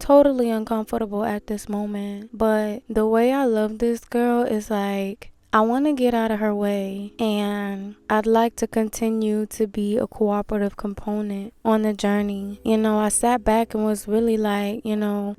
totally uncomfortable at this moment. But the way I love this girl is like, I want to get out of her way, and I'd like to continue to be a cooperative component on the journey. I sat back and was really like,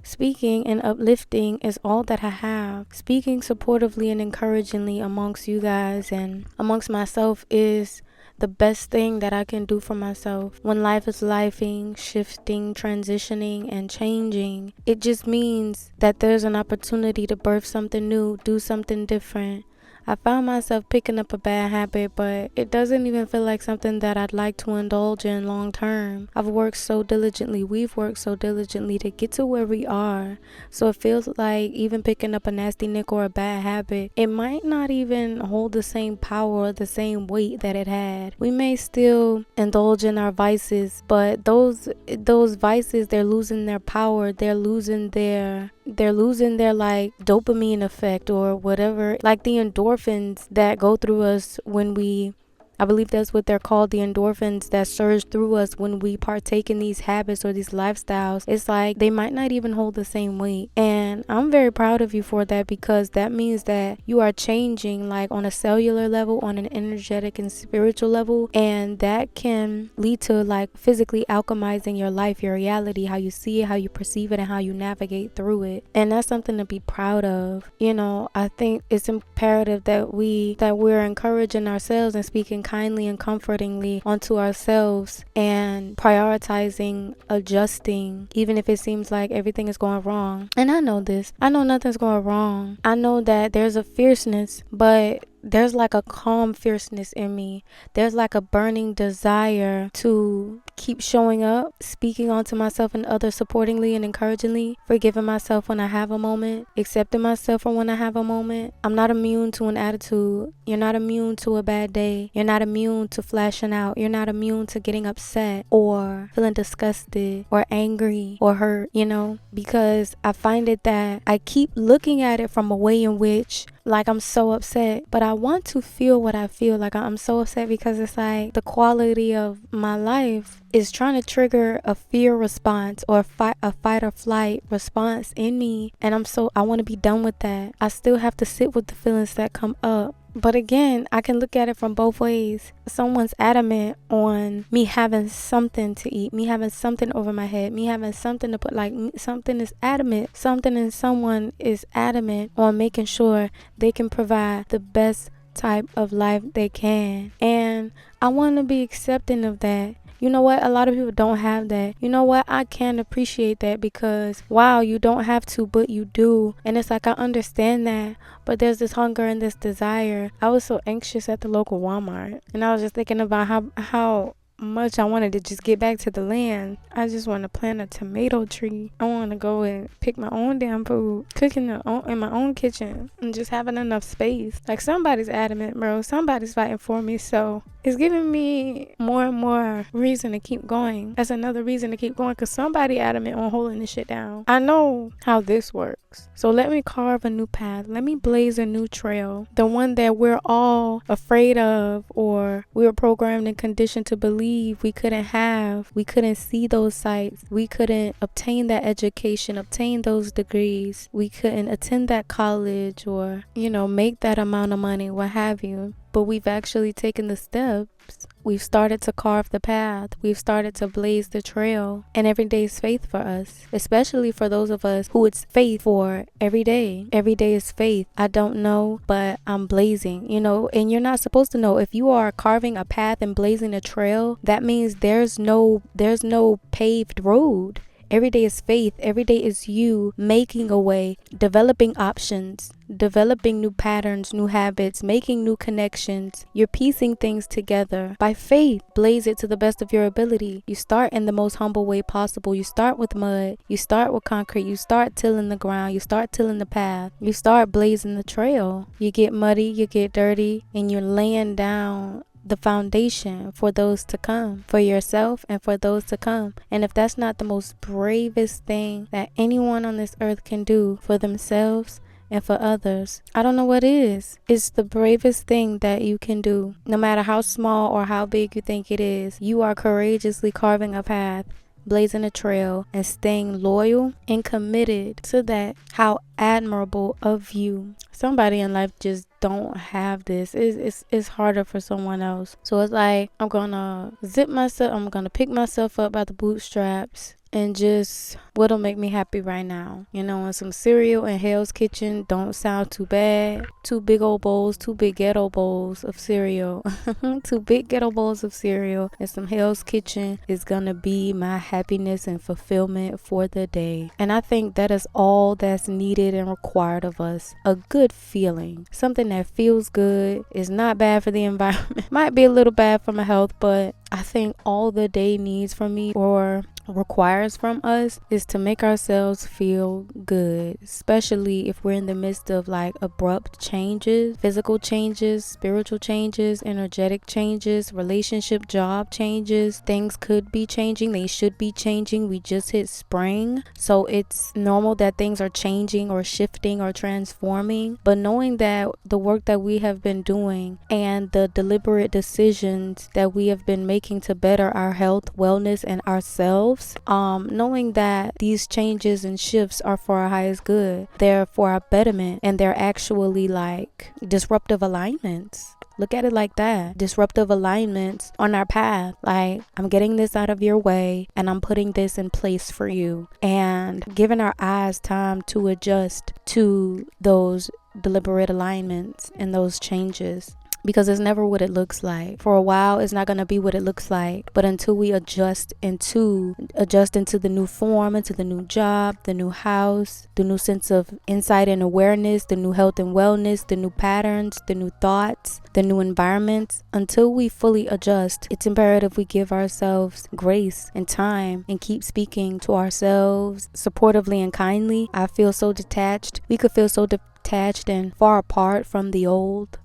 speaking and uplifting is all that I have. Speaking supportively and encouragingly amongst you guys and amongst myself is the best thing that I can do for myself. When life is lifing, shifting, transitioning, and changing, it just means that there's an opportunity to birth something new, do something different. I found myself picking up a bad habit, but it doesn't even feel like something that I'd like to indulge in long term. We've worked so diligently to get to where we are. So it feels like even picking up a nasty nick or a bad habit, it might not even hold the same power or the same weight that it had. We may still indulge in our vices, but those vices, they're losing their power. They're losing their like dopamine effect or whatever, like the endorphins that go through us when I believe that's what they're called, the endorphins that surge through us when we partake in these habits or these lifestyles. It's like they might not even hold the same weight. And I'm very proud of you for that, because that means that you are changing like on a cellular level, on an energetic and spiritual level. And that can lead to like physically alchemizing your life, your reality, how you see it, how you perceive it, and how you navigate through it. And that's something to be proud of. I think it's imperative that we're encouraging ourselves and speaking kindly and comfortingly onto ourselves and prioritizing, adjusting, even if it seems like everything is going wrong. And I know this. I know nothing's going wrong. I know that there's a fierceness, but there's like a calm fierceness in me. There's like a burning desire to keep showing up, speaking onto myself and others supportingly and encouragingly, forgiving myself when I have a moment, accepting myself for when I have a moment. I'm not immune to an attitude. You're not immune to a bad day. You're not immune to flashing out. You're not immune to getting upset or feeling disgusted or angry or hurt, because I find it that I keep looking at it from a way in which like I'm so upset, but I want to feel what I feel. Like I'm so upset because it's like the quality of my life is trying to trigger a fear response or a fight or flight response in me. And I want to be done with that. I still have to sit with the feelings that come up. But again, I can look at it from both ways. Someone's adamant on me having something to eat, me having something over my head, me having something to put, like something is adamant. Something in someone is adamant on making sure they can provide the best type of life they can. And I want to be accepting of that. You know what? A lot of people don't have that. You know what? I can appreciate that, because wow, you don't have to, but you do. And it's like, I understand that, but there's this hunger and this desire. I was so anxious at the local Walmart, and I was just thinking about how much I wanted to just get back to the land. I just want to plant a tomato tree. I want to go and pick my own damn food, cooking in my own kitchen, and just having enough space. Like, somebody's adamant, bro. Somebody's fighting for me. So it's giving me more and more reason to keep going. That's another reason to keep going, because somebody adamant on holding this shit down. I know how this works. So let me carve a new path. Let me blaze a new trail. The one that we're all afraid of, or we were programmed and conditioned to believe we couldn't have. We couldn't see those sights. We couldn't obtain that education, obtain those degrees. We couldn't attend that college or, make that amount of money, what have you. But we've actually taken the steps. We've started to carve the path. We've started to blaze the trail. And every day is faith for us, especially for those of us who it's faith for every day. Every day is faith. I don't know, but I'm blazing, and you're not supposed to know. If you are carving a path and blazing a trail, that means there's no paved road. Every day is faith. Every day is you making a way, developing options, developing new patterns, new habits, making new connections. You're piecing things together. By faith, blaze it to the best of your ability. You start in the most humble way possible. You start with mud. You start with concrete. You start tilling the ground. You start tilling the path. You start blazing the trail. You get muddy, you get dirty, and you're laying down the foundation for those to come, for yourself and for those to come. And if that's not the most bravest thing that anyone on this earth can do for themselves and for others, I don't know what is. It's the bravest thing that you can do. No matter how small or how big you think it is, you are courageously carving a path, blazing a trail and staying loyal and committed to that. How admirable of you. Somebody in life just don't have this. It's harder for someone else. So it's like, I'm gonna pick myself up by the bootstraps and just what'll make me happy right now. And some cereal in Hell's Kitchen don't sound too bad. Two big ghetto bowls of cereal. Two big ghetto bowls of cereal and some Hell's Kitchen is gonna be my happiness and fulfillment for the day. And I think that is all that's needed and required of us. A good feeling. Something that feels good, is not bad for the environment. Might be a little bad for my health, but I think all the day needs from me or requires from us is to make ourselves feel good, especially if we're in the midst of like abrupt changes, physical changes, spiritual changes, energetic changes, relationship, job changes. Things could be changing, they should be changing. We just hit spring, so it's normal that things are changing or shifting or transforming. But knowing that the work that we have been doing and the deliberate decisions that we have been making to better our health, wellness, and ourselves, knowing that these changes and shifts are for our highest good, they're for our betterment, and they're actually like disruptive alignments. Look at it like that. Disruptive alignments on our path. Like, I'm getting this out of your way and I'm putting this in place for you. And giving our eyes time to adjust to those deliberate alignments and those changes. Because it's never what it looks like. For a while, it's not going to be what it looks like. But until we adjust into the new form, into the new job, the new house, the new sense of insight and awareness, the new health and wellness, the new patterns, the new thoughts, the new environments, until we fully adjust, it's imperative we give ourselves grace and time and keep speaking to ourselves supportively and kindly. I feel so detached. We could feel so detached and far apart from the old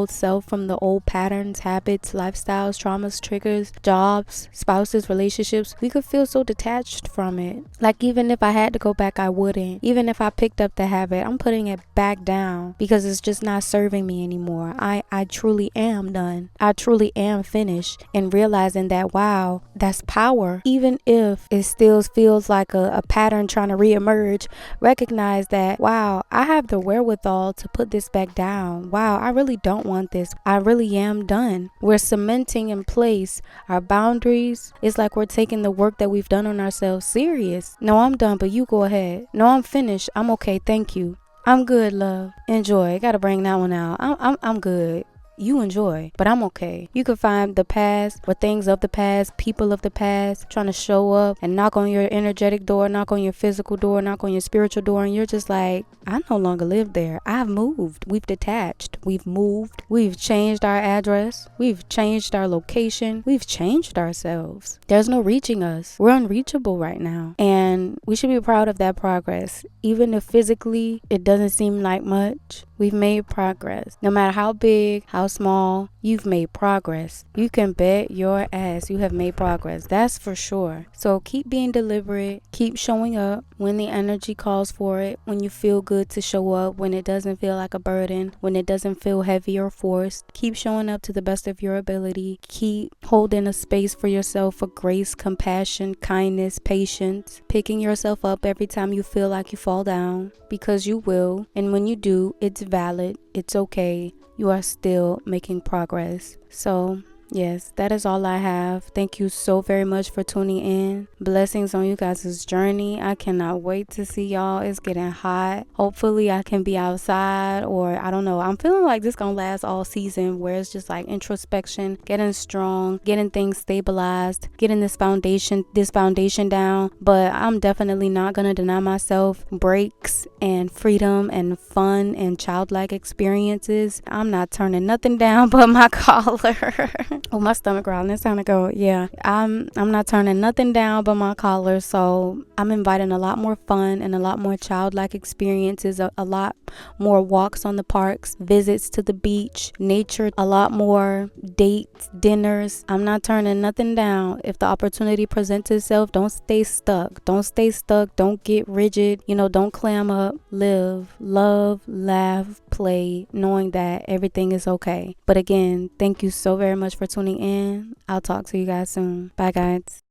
self, from the old patterns, habits, lifestyles, traumas, triggers, jobs, spouses, relationships. We could feel so detached from it. Like, even if I had to go back, I wouldn't. Even if I picked up the habit, I'm putting it back down because it's just not serving me anymore. I truly am done. I truly am finished. And realizing that, wow, that's power. Even if it still feels like a pattern trying to reemerge, recognize that, wow, I have the wherewithal to put this back down. Wow, I really don't want this. I really am done. We're cementing in place our boundaries. It's like we're taking the work that we've done on ourselves serious. No, I'm done, but you go ahead. No, I'm finished. I'm okay. Thank you. I'm good, love. Enjoy. Gotta bring that one out. I'm good. You enjoy, but I'm okay. You can find the past or things of the past, people of the past trying to show up and knock on your energetic door, knock on your physical door, knock on your spiritual door, and you're just like, I no longer live there. I've moved. We've detached. We've moved. We've changed our address. We've changed our location. We've changed ourselves. There's no reaching us. We're unreachable right now. And we should be proud of that progress. Even if physically it doesn't seem like much, we've made progress. No matter how big, how small, you've made progress. You can bet your ass you have made progress. That's for sure. So keep being deliberate. Keep showing up when the energy calls for it. When you feel good to show up. When it doesn't feel like a burden. When it doesn't feel heavy or forced. Keep showing up to the best of your ability. Keep holding a space for yourself for grace, compassion, kindness, patience. Picking yourself up every time you feel like you fall down. Because you will. And when you do, it's valid. It's okay. You are still making progress. So yes, that is all I have. Thank you so very much for tuning in. Blessings on you guys' journey. I cannot wait to see y'all. It's getting hot. Hopefully I can be outside, or I don't know. I'm feeling like this gonna last all season, where it's just like introspection, getting strong, getting things stabilized, getting this foundation down. But I'm definitely not gonna deny myself breaks and freedom and fun and childlike experiences. I'm not turning nothing down but my collar. Oh, my stomach growling. It's time to go. Yeah, I'm not turning nothing down but my collar. So I'm inviting a lot more fun and a lot more childlike experiences, a lot more walks on the parks, visits to the beach, nature, a lot more dates, dinners. I'm not turning nothing down. If the opportunity presents itself, don't stay stuck. Don't get rigid. Don't clam up. Live, love, laugh, play, knowing that everything is okay. But again, thank you so very much for tuning in. I'll talk to you guys soon. Bye, guys.